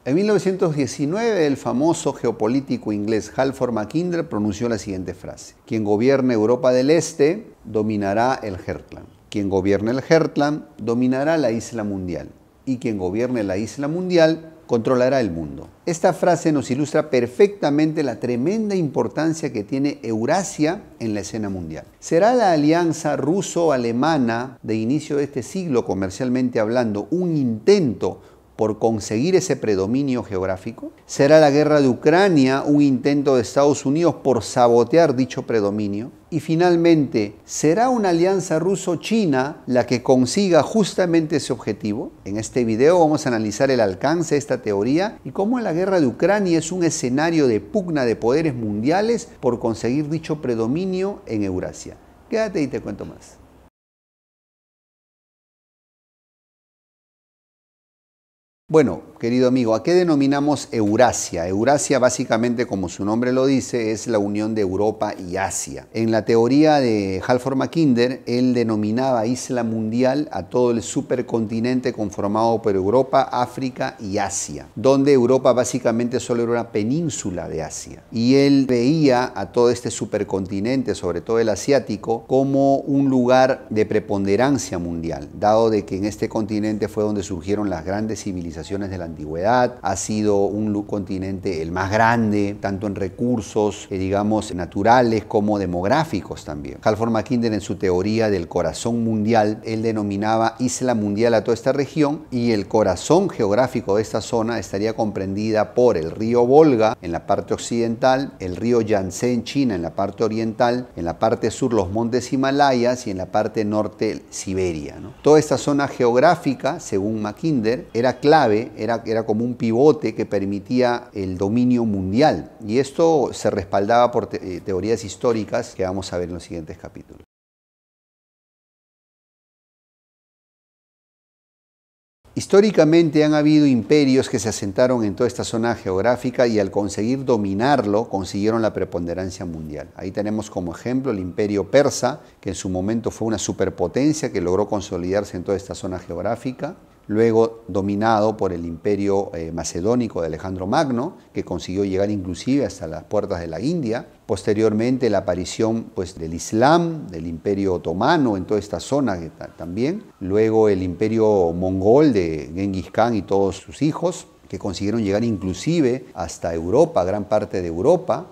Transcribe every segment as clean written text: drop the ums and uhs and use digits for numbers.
En 1919, el famoso geopolítico inglés Halford Mackinder pronunció la siguiente frase: quien gobierne Europa del Este dominará el Heartland. Quien gobierne el Heartland dominará la isla mundial. Y quien gobierne la isla mundial controlará el mundo. Esta frase nos ilustra perfectamente la tremenda importancia que tiene Eurasia en la escena mundial. ¿Será la alianza ruso-alemana de inicio de este siglo, comercialmente hablando, un intento por conseguir ese predominio geográfico? ¿Será la guerra de Ucrania un intento de Estados Unidos por sabotear dicho predominio? Y finalmente, ¿será una alianza ruso-china la que consiga justamente ese objetivo? En este video vamos a analizar el alcance de esta teoría y cómo la guerra de Ucrania es un escenario de pugna de poderes mundiales por conseguir dicho predominio en Eurasia. Quédate y te cuento más. Bueno, querido amigo, ¿a qué denominamos Eurasia? Eurasia, básicamente, como su nombre lo dice, es la unión de Europa y Asia. En la teoría de Halford Mackinder, él denominaba isla mundial a todo el supercontinente conformado por Europa, África y Asia, donde Europa básicamente solo era una península de Asia. Y él veía a todo este supercontinente, sobre todo el asiático, como un lugar de preponderancia mundial, dado de que en este continente fue donde surgieron las grandes civilizaciones de la antigüedad. Ha sido un continente el más grande, tanto en recursos, digamos, naturales como demográficos también. Halford Mackinder, en su teoría del corazón mundial, él denominaba isla mundial a toda esta región, y el corazón geográfico de esta zona estaría comprendida por el río Volga en la parte occidental, el río Yangtze en China en la parte oriental, en la parte sur los montes Himalayas y en la parte norte Siberia, ¿no? Toda esta zona geográfica, según Mackinder, era clave, era como un pivote que permitía el dominio mundial, y esto se respaldaba por teorías históricas que vamos a ver en los siguientes capítulos. Históricamente han habido imperios que se asentaron en toda esta zona geográfica y al conseguir dominarlo consiguieron la preponderancia mundial. Ahí tenemos como ejemplo el imperio persa, que en su momento fue una superpotencia que logró consolidarse en toda esta zona geográfica. Luego dominado por el imperio macedónico de Alejandro Magno, que consiguió llegar inclusive hasta las puertas de la India. Posteriormente la aparición del Islam, del imperio otomano en toda esta zona también. Luego el imperio mongol de Genghis Khan y todos sus hijos, que consiguieron llegar inclusive hasta Europa, gran parte de Europa.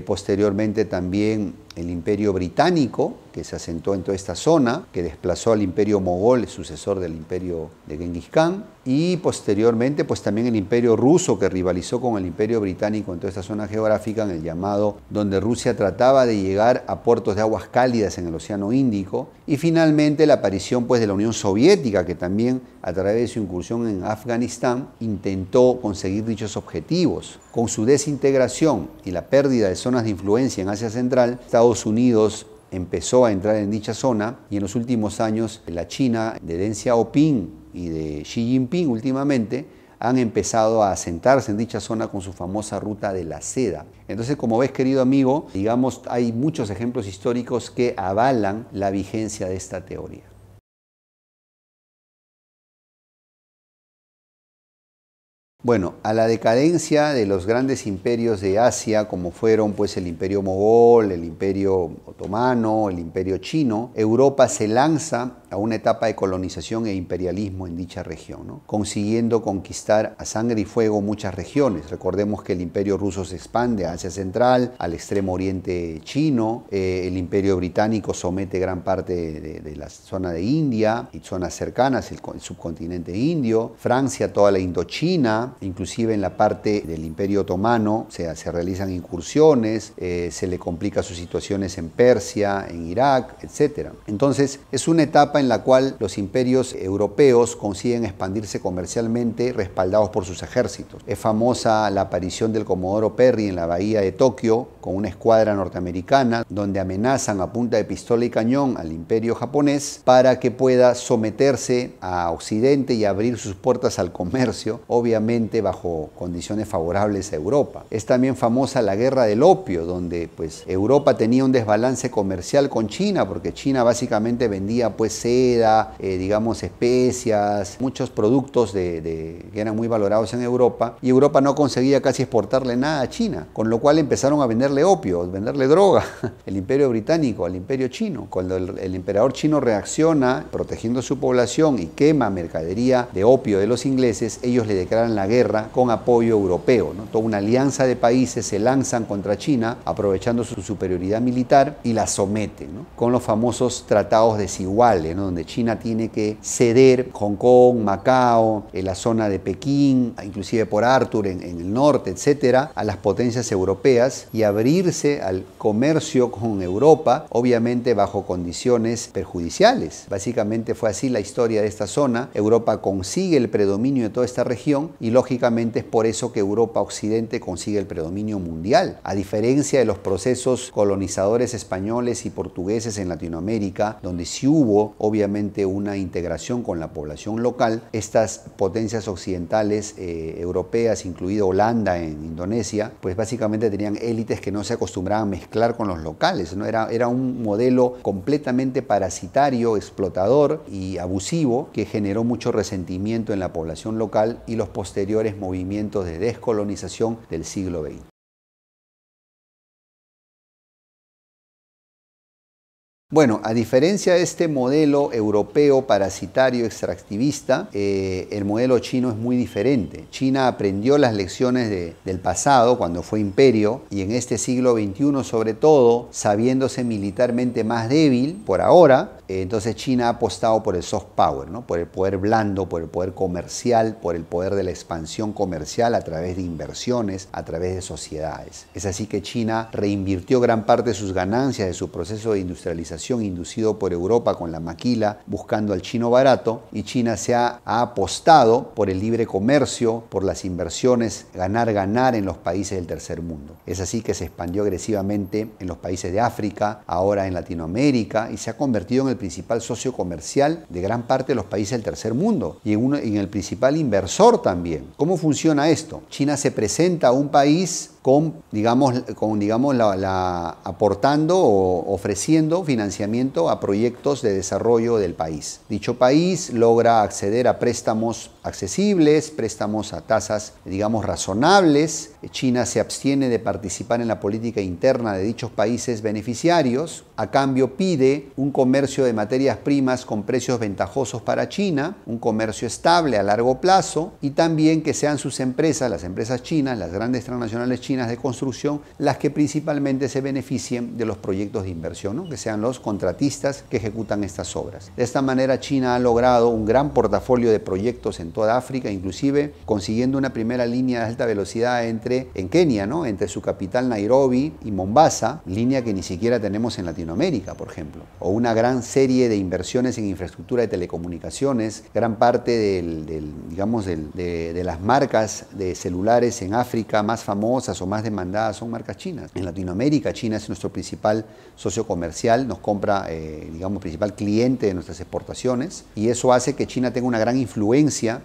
Posteriormente también el imperio británico, que se asentó en toda esta zona, que desplazó al imperio mogol, sucesor del imperio de Genghis Khan, y posteriormente pues también el imperio ruso, que rivalizó con el imperio británico en toda esta zona geográfica, en el llamado, donde Rusia trataba de llegar a puertos de aguas cálidas en el Océano Índico, y finalmente la aparición pues de la Unión Soviética, que también a través de su incursión en Afganistán intentó conseguir dichos objetivos. Con su desintegración y la pérdida de zonas de influencia en Asia Central, Estados Unidos empezó a entrar en dicha zona, y en los últimos años la China de Deng Xiaoping y de Xi Jinping últimamente han empezado a asentarse en dicha zona con su famosa ruta de la seda. Entonces, como ves, querido amigo, digamos, hay muchos ejemplos históricos que avalan la vigencia de esta teoría. Bueno, a la decadencia de los grandes imperios de Asia, como fueron pues el imperio mogol, el imperio otomano, el imperio chino, Europa se lanza a una etapa de colonización e imperialismo en dicha región, ¿no? Consiguiendo conquistar a sangre y fuego muchas regiones. Recordemos que el imperio ruso se expande a Asia Central, al extremo oriente chino, el imperio británico somete gran parte de la zona de India y zonas cercanas, el subcontinente indio, Francia, toda la Indochina, inclusive en la parte del imperio otomano se realizan incursiones, se le complica sus situaciones en Persia, en Irak, etc. Entonces es una etapa en la cual los imperios europeos consiguen expandirse comercialmente respaldados por sus ejércitos. Es famosa la aparición del Comodoro Perry en la bahía de Tokio con una escuadra norteamericana, donde amenazan a punta de pistola y cañón al imperio japonés para que pueda someterse a Occidente y abrir sus puertas al comercio, obviamente obviamente bajo condiciones favorables a Europa. Es también famosa la guerra del opio, donde pues Europa tenía un desbalance comercial con China, porque China básicamente vendía pues seda, digamos especias, muchos productos que eran muy valorados en Europa, y Europa no conseguía casi exportarle nada a China, con lo cual empezaron a venderle opio, a venderle droga, el imperio británico al imperio chino. Cuando el emperador chino reacciona protegiendo su población y quema mercadería de opio de los ingleses, ellos le declaran la guerra con apoyo europeo, ¿no? Toda una alianza de países se lanzan contra China, aprovechando su superioridad militar, y la someten, ¿no? Con los famosos tratados desiguales, ¿no? Donde China tiene que ceder Hong Kong, Macao, la zona de Pekín, inclusive por Arthur en el norte, etcétera, a las potencias europeas, y abrirse al comercio con Europa, obviamente bajo condiciones perjudiciales. Básicamente fue así la historia de esta zona. Europa consigue el predominio de toda esta región, y lógicamente es por eso que Europa Occidente consigue el predominio mundial. A diferencia de los procesos colonizadores españoles y portugueses en Latinoamérica, donde sí hubo obviamente una integración con la población local, estas potencias occidentales europeas, incluido Holanda en Indonesia, pues básicamente tenían élites que no se acostumbraban a mezclar con los locales, ¿no? Era un modelo completamente parasitario, explotador y abusivo, que generó mucho resentimiento en la población local y los posteriores movimientos de descolonización del siglo XX. Bueno, a diferencia de este modelo europeo parasitario extractivista, el modelo chino es muy diferente. China aprendió las lecciones del pasado cuando fue imperio, y en este siglo XXI sobre todo, sabiéndose militarmente más débil por ahora, entonces China ha apostado por el soft power, ¿no? Por el poder blando, por el poder comercial, por el poder de la expansión comercial a través de inversiones, a través de sociedades. Es así que China reinvirtió gran parte de sus ganancias de su proceso de industrialización inducido por Europa con la maquila, buscando al chino barato, y China ha apostado por el libre comercio, por las inversiones, ganar en los países del tercer mundo. Es así que se expandió agresivamente en los países de África, ahora en Latinoamérica, y se ha convertido en el principal socio comercial de gran parte de los países del tercer mundo, y en el principal inversor también. ¿Cómo funciona esto? China se presenta a un país aportando o ofreciendo financiamiento a proyectos de desarrollo del país. Dicho país logra acceder a préstamos accesibles, préstamos a tasas, razonables. China se abstiene de participar en la política interna de dichos países beneficiarios. A cambio pide un comercio de materias primas con precios ventajosos para China, un comercio estable a largo plazo, y también que sean sus empresas, las empresas chinas, las grandes transnacionales chinas de construcción, las que principalmente se beneficien de los proyectos de inversión, ¿no? Que sean los contratistas que ejecutan estas obras. De esta manera China ha logrado un gran portafolio de proyectos en toda África, inclusive consiguiendo una primera línea de alta velocidad en Kenia, ¿no? Entre su capital Nairobi y Mombasa, línea que ni siquiera tenemos en Latinoamérica, por ejemplo. O una gran serie de inversiones en infraestructura de telecomunicaciones. Gran parte de las marcas de celulares en África más famosas o más demandadas son marcas chinas. En Latinoamérica, China es nuestro principal socio comercial, nos compra, principal cliente de nuestras exportaciones, y eso hace que China tenga una gran influencia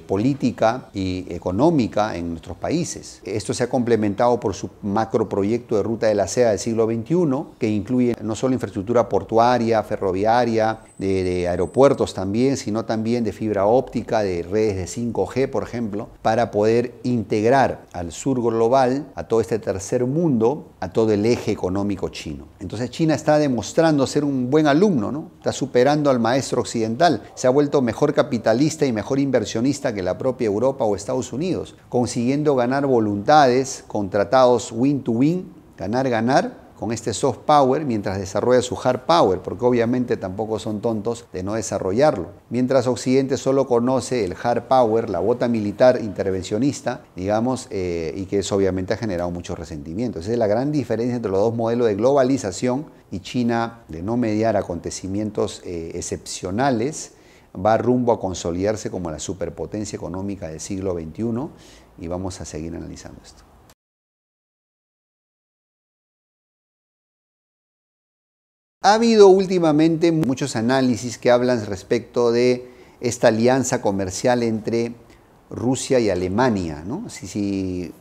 política y económica en nuestros países. Esto se ha complementado por su macroproyecto de Ruta de la Seda del siglo XXI, que incluye no solo infraestructura portuaria, ferroviaria, de aeropuertos también, sino también de fibra óptica, de redes de 5G, por ejemplo, para poder integrar al sur global, a todo este tercer mundo, a todo el eje económico chino. Entonces China está demostrando ser un buen alumno, ¿no? Está superando al maestro occidental, se ha vuelto mejor capitalista y mejor inversionista que la propia Europa o Estados Unidos, consiguiendo ganar voluntades con tratados win-to-win, ganar, con este soft power, mientras desarrolla su hard power, porque obviamente tampoco son tontos de no desarrollarlo. Mientras Occidente solo conoce el hard power, la bota militar intervencionista, y que eso obviamente ha generado mucho resentimiento. Esa es la gran diferencia entre los dos modelos de globalización, y China, de no mediar acontecimientos excepcionales, va rumbo a consolidarse como la superpotencia económica del siglo XXI, y vamos a seguir analizando esto. Ha habido últimamente muchos análisis que hablan respecto de esta alianza comercial entre Rusia y Alemania, ¿no? Si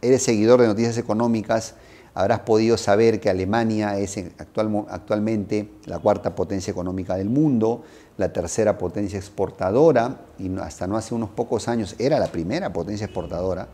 eres seguidor de noticias económicas, habrás podido saber que Alemania es actualmente la cuarta potencia económica del mundo, la tercera potencia exportadora, y hasta no hace unos pocos años era la primera potencia exportadora.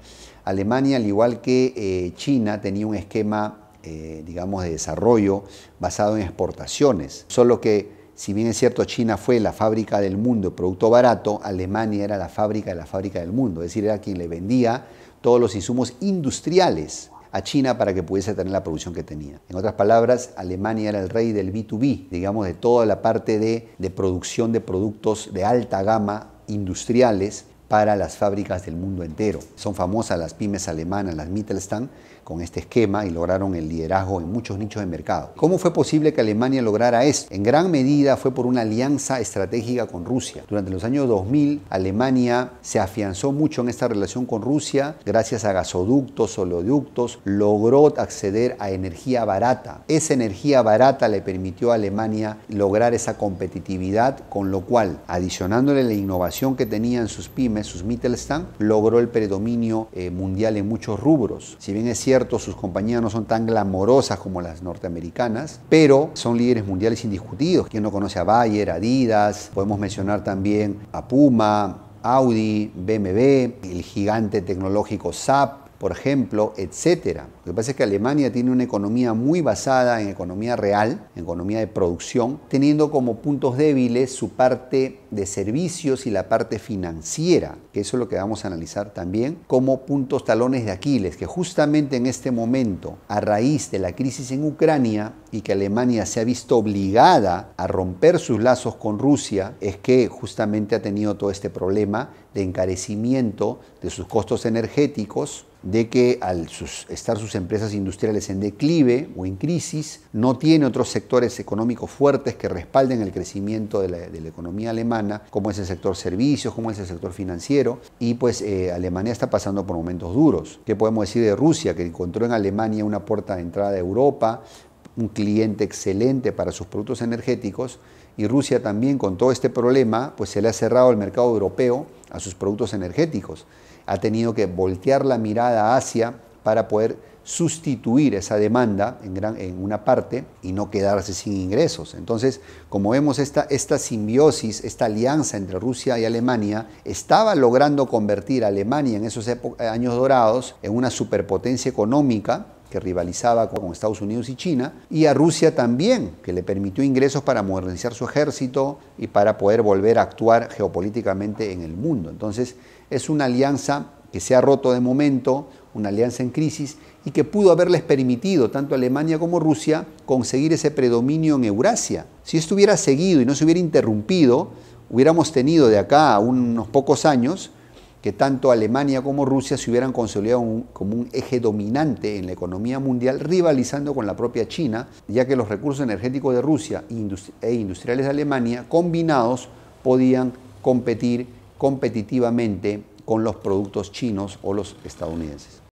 Alemania, al igual que China, tenía un esquema, digamos, de desarrollo basado en exportaciones, solo que si bien es cierto, China fue la fábrica del mundo, producto barato, Alemania era la fábrica de la fábrica del mundo, es decir, era quien le vendía todos los insumos industriales a China para que pudiese tener la producción que tenía. En otras palabras, Alemania era el rey del B2B, digamos, de toda la parte de producción de productos de alta gama industriales para las fábricas del mundo entero. Son famosas las pymes alemanas, las Mittelstand, con este esquema y lograron el liderazgo en muchos nichos de mercado. ¿Cómo fue posible que Alemania lograra esto? En gran medida fue por una alianza estratégica con Rusia. Durante los años 2000, Alemania se afianzó mucho en esta relación con Rusia. Gracias a gasoductos, oleoductos, logró acceder a energía barata. Esa energía barata le permitió a Alemania lograr esa competitividad, con lo cual, adicionándole la innovación que tenían sus pymes, sus Mittelstand, logró el predominio mundial en muchos rubros. Si bien es cierto, sus compañías no son tan glamorosas como las norteamericanas, pero son líderes mundiales indiscutidos. ¿Quién no conoce a Bayer, Adidas? Podemos mencionar también a Puma, Audi, BMW, el gigante tecnológico SAP, por ejemplo, etcétera. Lo que pasa es que Alemania tiene una economía muy basada en economía real, en economía de producción, teniendo como puntos débiles su parte de servicios y la parte financiera, que eso es lo que vamos a analizar también, como puntos talones de Aquiles, que justamente en este momento, a raíz de la crisis en Ucrania y que Alemania se ha visto obligada a romper sus lazos con Rusia, es que justamente ha tenido todo este problema de encarecimiento de sus costos energéticos, de que al estar sus empresas industriales en declive o en crisis, no tiene otros sectores económicos fuertes que respalden el crecimiento de la economía alemana, como es el sector servicios, como es el sector financiero, y pues Alemania está pasando por momentos duros. ¿Qué podemos decir de Rusia? Que encontró en Alemania una puerta de entrada a Europa, un cliente excelente para sus productos energéticos, y Rusia también, con todo este problema, pues se le ha cerrado el mercado europeo a sus productos energéticos. Ha tenido que voltear la mirada a Asia para poder sustituir esa demanda en una parte y no quedarse sin ingresos. Entonces, como vemos, esta simbiosis, esta alianza entre Rusia y Alemania estaba logrando convertir a Alemania en esos años dorados en una superpotencia económica que rivalizaba con Estados Unidos y China, y a Rusia también, que le permitió ingresos para modernizar su ejército y para poder volver a actuar geopolíticamente en el mundo. Entonces, es una alianza que se ha roto de momento, una alianza en crisis, y que pudo haberles permitido, tanto a Alemania como Rusia, conseguir ese predominio en Eurasia. Si esto hubiera seguido y no se hubiera interrumpido, hubiéramos tenido de acá a unos pocos años que tanto Alemania como Rusia se hubieran consolidado como un eje dominante en la economía mundial, rivalizando con la propia China, ya que los recursos energéticos de Rusia e industriales de Alemania, combinados, podían competir competitivamente con los productos chinos o los estadounidenses.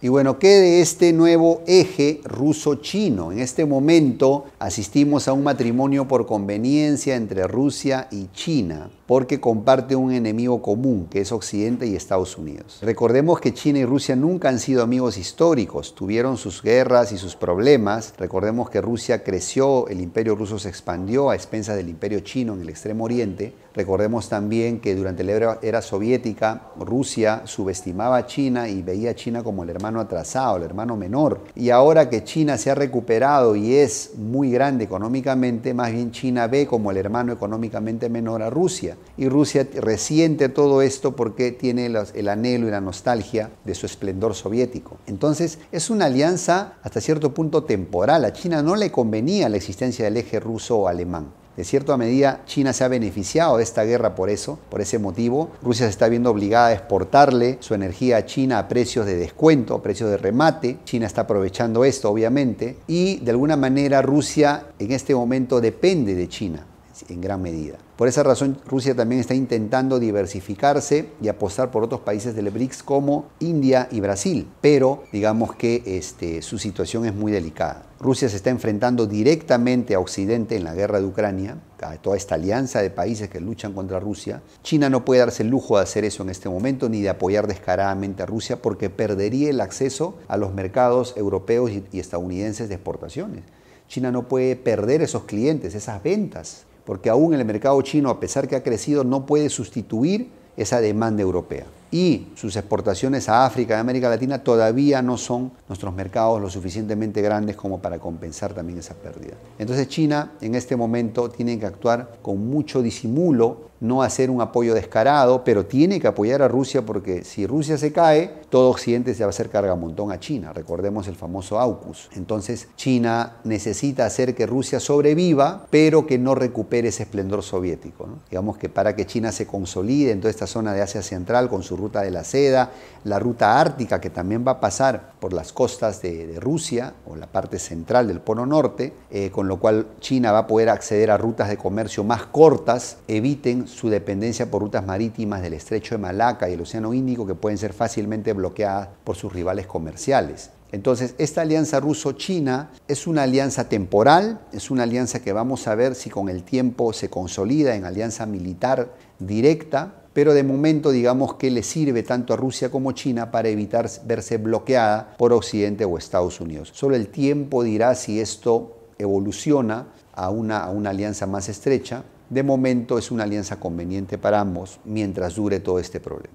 Y bueno, ¿qué de este nuevo eje ruso-chino? En este momento asistimos a un matrimonio por conveniencia entre Rusia y China, porque comparte un enemigo común, que es Occidente y Estados Unidos. Recordemos que China y Rusia nunca han sido amigos históricos, tuvieron sus guerras y sus problemas. Recordemos que Rusia creció, el imperio ruso se expandió a expensas del imperio chino en el Extremo Oriente. Recordemos también que durante la era soviética, Rusia subestimaba a China y veía a China como el hermano atrasado, el hermano menor. Y ahora que China se ha recuperado y es muy grande económicamente, más bien China ve como el hermano económicamente menor a Rusia. Y Rusia resiente todo esto porque tiene el anhelo y la nostalgia de su esplendor soviético. Entonces, es una alianza hasta cierto punto temporal. A China no le convenía la existencia del eje ruso-alemán. De cierta medida, China se ha beneficiado de esta guerra por ese motivo. Rusia se está viendo obligada a exportarle su energía a China a precios de descuento, a precios de remate. China está aprovechando esto, obviamente, y de alguna manera Rusia en este momento depende de China en gran medida. Por esa razón, Rusia también está intentando diversificarse y apostar por otros países del BRICS como India y Brasil, pero digamos que su situación es muy delicada. Rusia se está enfrentando directamente a Occidente en la guerra de Ucrania a toda esta alianza de países que luchan contra Rusia, China no puede darse el lujo de hacer eso en este momento ni de apoyar descaradamente a Rusia porque perdería el acceso a los mercados europeos y estadounidenses de exportaciones. China no puede perder esos clientes, esas ventas, porque aún el mercado chino, a pesar que ha crecido, no puede sustituir esa demanda europea. Y sus exportaciones a África y América Latina todavía no son nuestros mercados lo suficientemente grandes como para compensar también esa pérdida. Entonces China en este momento tiene que actuar con mucho disimulo, no hacer un apoyo descarado, pero tiene que apoyar a Rusia porque si Rusia se cae, todo Occidente se va a hacer cargamontón a China. Recordemos el famoso AUKUS. Entonces China necesita hacer que Rusia sobreviva, pero que no recupere ese esplendor soviético, ¿no? Digamos que para que China se consolide en toda esta zona de Asia Central con su ruta de la seda, la ruta ártica que también va a pasar por las costas de Rusia o la parte central del Polo Norte, con lo cual China va a poder acceder a rutas de comercio más cortas, eviten su dependencia por rutas marítimas del Estrecho de Malaca y el Océano Índico que pueden ser fácilmente bloqueadas por sus rivales comerciales. Entonces, esta alianza ruso-china es una alianza temporal, es una alianza que vamos a ver si con el tiempo se consolida en alianza militar directa, pero de momento digamos que le sirve tanto a Rusia como a China para evitar verse bloqueada por Occidente o Estados Unidos. Solo el tiempo dirá si esto evoluciona a una alianza más estrecha. De momento es una alianza conveniente para ambos mientras dure todo este problema.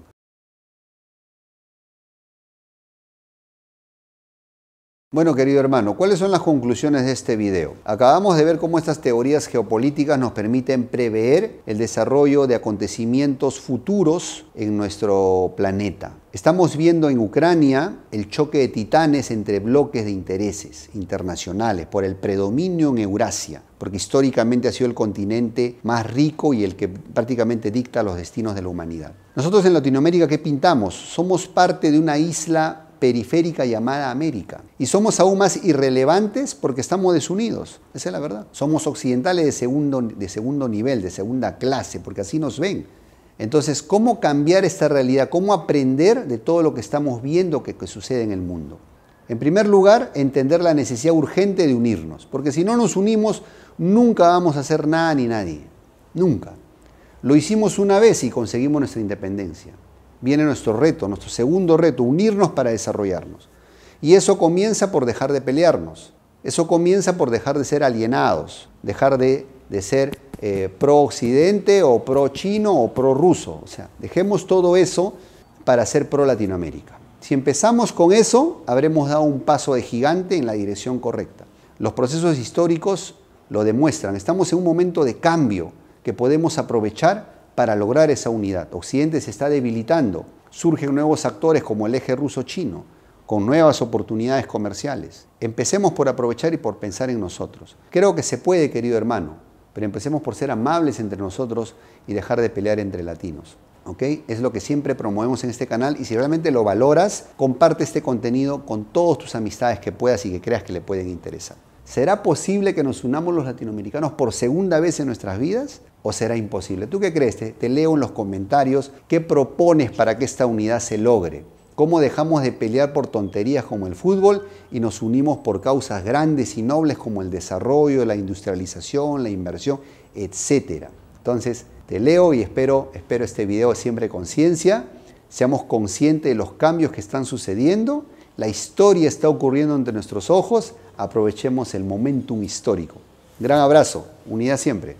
Bueno, querido hermano, ¿cuáles son las conclusiones de este video? Acabamos de ver cómo estas teorías geopolíticas nos permiten prever el desarrollo de acontecimientos futuros en nuestro planeta. Estamos viendo en Ucrania el choque de titanes entre bloques de intereses internacionales por el predominio en Eurasia, porque históricamente ha sido el continente más rico y el que prácticamente dicta los destinos de la humanidad. Nosotros en Latinoamérica, ¿qué pintamos? Somos parte de una isla periférica llamada América. Y somos aún más irrelevantes porque estamos desunidos. Esa es la verdad. Somos occidentales de segundo nivel, de segunda clase, porque así nos ven. Entonces, ¿cómo cambiar esta realidad? ¿Cómo aprender de todo lo que estamos viendo que sucede en el mundo? En primer lugar, entender la necesidad urgente de unirnos, porque si no nos unimos, nunca vamos a hacer nada ni nadie. Nunca. Lo hicimos una vez y conseguimos nuestra independencia. Viene nuestro reto, nuestro segundo reto, unirnos para desarrollarnos. Y eso comienza por dejar de pelearnos. Eso comienza por dejar de ser alienados, dejar de ser pro-occidente o pro-chino o pro-ruso. O sea, dejemos todo eso para ser pro-Latinoamérica. Si empezamos con eso, habremos dado un paso de gigante en la dirección correcta. Los procesos históricos lo demuestran. Estamos en un momento de cambio que podemos aprovechar para lograr esa unidad. Occidente se está debilitando, surgen nuevos actores como el eje ruso-chino, con nuevas oportunidades comerciales. Empecemos por aprovechar y por pensar en nosotros. Creo que se puede, querido hermano, pero empecemos por ser amables entre nosotros y dejar de pelear entre latinos. ¿Ok? Es lo que siempre promovemos en este canal y si realmente lo valoras, comparte este contenido con todas tus amistades que puedas y que creas que le pueden interesar. ¿Será posible que nos unamos los latinoamericanos por segunda vez en nuestras vidas? ¿O será imposible? ¿Tú qué crees? Te leo en los comentarios qué propones para que esta unidad se logre. ¿Cómo dejamos de pelear por tonterías como el fútbol y nos unimos por causas grandes y nobles como el desarrollo, la industrialización, la inversión, etcétera? Entonces, te leo y espero este video siempre con ciencia. Seamos conscientes de los cambios que están sucediendo. La historia está ocurriendo ante nuestros ojos. Aprovechemos el momentum histórico. Gran abrazo. Unidad siempre.